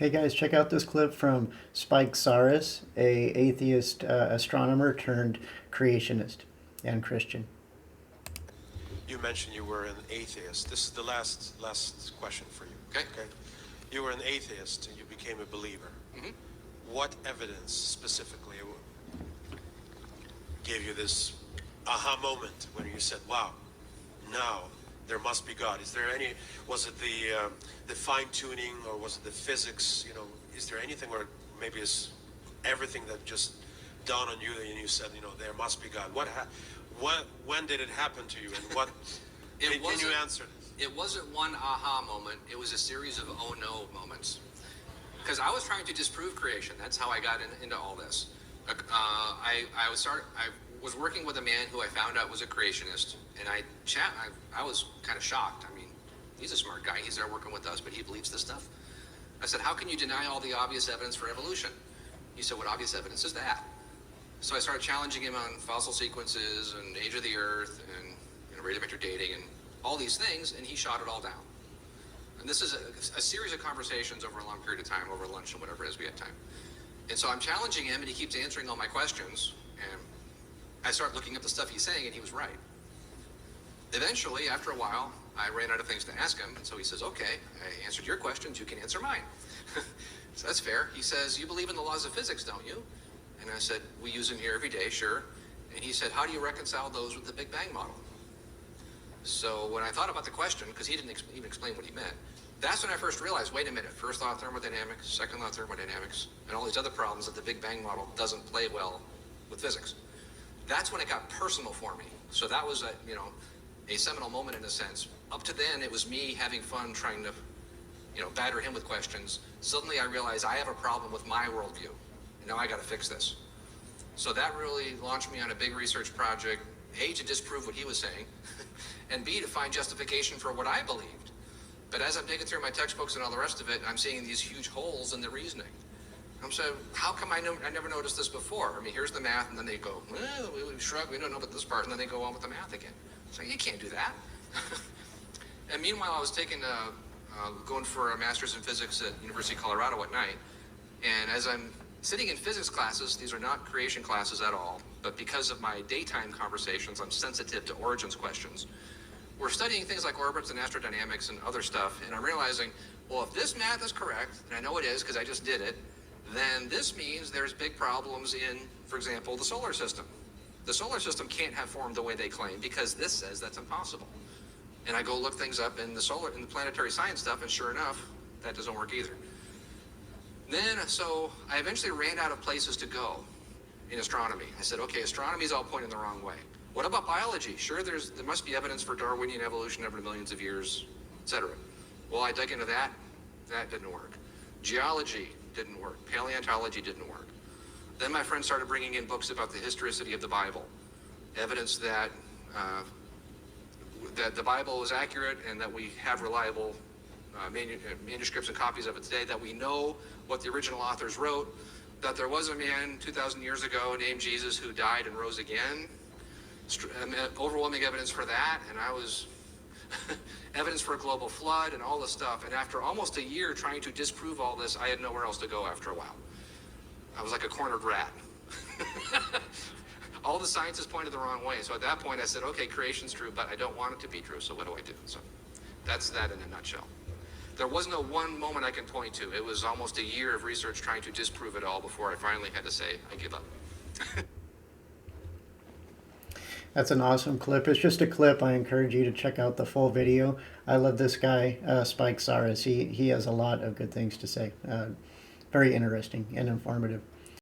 Hey guys, check out this clip from Psarris, a atheist astronomer turned creationist and Christian. You mentioned you were an atheist. This is the last question for you. Okay. You were an atheist and you became a believer. Mm-hmm. What evidence specifically gave you this aha moment when you said, "Wow, now there must be God"? Is there any? Was it the fine tuning, or was it the physics? You know, is there anything where maybe it's everything that just dawned on you and you said, there must be God? When did it happen to you, and what? Can you answer this? It wasn't one aha moment. It was a series of oh no moments. Because I was trying to disprove creation. That's how I got into all this. I was working with a man who I found out was a creationist, and I was kind of shocked. I mean, he's a smart guy. He's there working with us, but he believes this stuff. I said, how can you deny all the obvious evidence for evolution? He said, what obvious evidence is that? So I started challenging him on fossil sequences and age of the Earth and rate of vector dating and all these things, and he shot it all down. And this is a series of conversations over a long period of time, over lunch and whatever it is we had time. And so I'm challenging him, and he keeps answering all my questions, and I start looking up the stuff he's saying, and he was right. Eventually, after a while, I ran out of things to ask him, and so he says, okay, I answered your questions, you can answer mine. So that's fair. He says, you believe in the laws of physics, don't you? And I said, we use them here every day, sure. And he said, how do you reconcile those with the Big Bang model? So when I thought about the question, because he didn't even explain what he meant, that's when I first realized, wait a minute, first law of thermodynamics, second law of thermodynamics, and all these other problems that the Big Bang model doesn't play well with physics. That's when it got personal for me. So that was a seminal moment in a sense. Up to then, it was me having fun trying to batter him with questions. Suddenly I realized I have a problem with my worldview. And now I got to fix this. So that really launched me on a big research project, A, to disprove what he was saying, and B, to find justification for what I believed. But as I'm digging through my textbooks and all the rest of it, I'm seeing these huge holes in the reasoning. I'm saying, how come I never noticed this before? I mean, here's the math, and then they go, well, we shrug, we don't know about this part, and then they go on with the math again. So you can't do that. And meanwhile, I was going for a master's in physics at University of Colorado at night, and as I'm sitting in physics classes, these are not creation classes at all, but because of my daytime conversations, I'm sensitive to origins questions. We're studying things like orbits and astrodynamics and other stuff, and I'm realizing, well, if this math is correct, and I know it is because I just did it, then this means there's big problems in, for example, the solar system. The solar system can't have formed the way they claim because this says that's impossible. And I go look things up in the planetary science stuff, and sure enough, that doesn't work either. So I eventually ran out of places to go in astronomy. I said, okay, astronomy is all pointing the wrong way. What about biology? Sure, there must be evidence for Darwinian evolution over millions of years, etc. Well, I dug into that. That didn't work. Geology didn't work. Paleontology didn't work. Then my friends started bringing in books about the historicity of the Bible, evidence that the Bible is accurate and that we have reliable manuscripts and copies of it today, that we know what the original authors wrote, that there was a man 2,000 years ago named Jesus who died and rose again. Overwhelming evidence for that, and I was evidence for a global flood and all this stuff. And after almost a year trying to disprove all this, I had nowhere else to go after a while. I was like a cornered rat. All the sciences pointed the wrong way. So at that point I said, okay, creation's true, but I don't want it to be true, so what do I do? So that's that in a nutshell. There was no one moment I can point to. It was almost a year of research trying to disprove it all before I finally had to say, I give up. That's an awesome clip. It's just a clip. I encourage you to check out the full video. I love this guy, Psarris. He has a lot of good things to say. Very interesting and informative.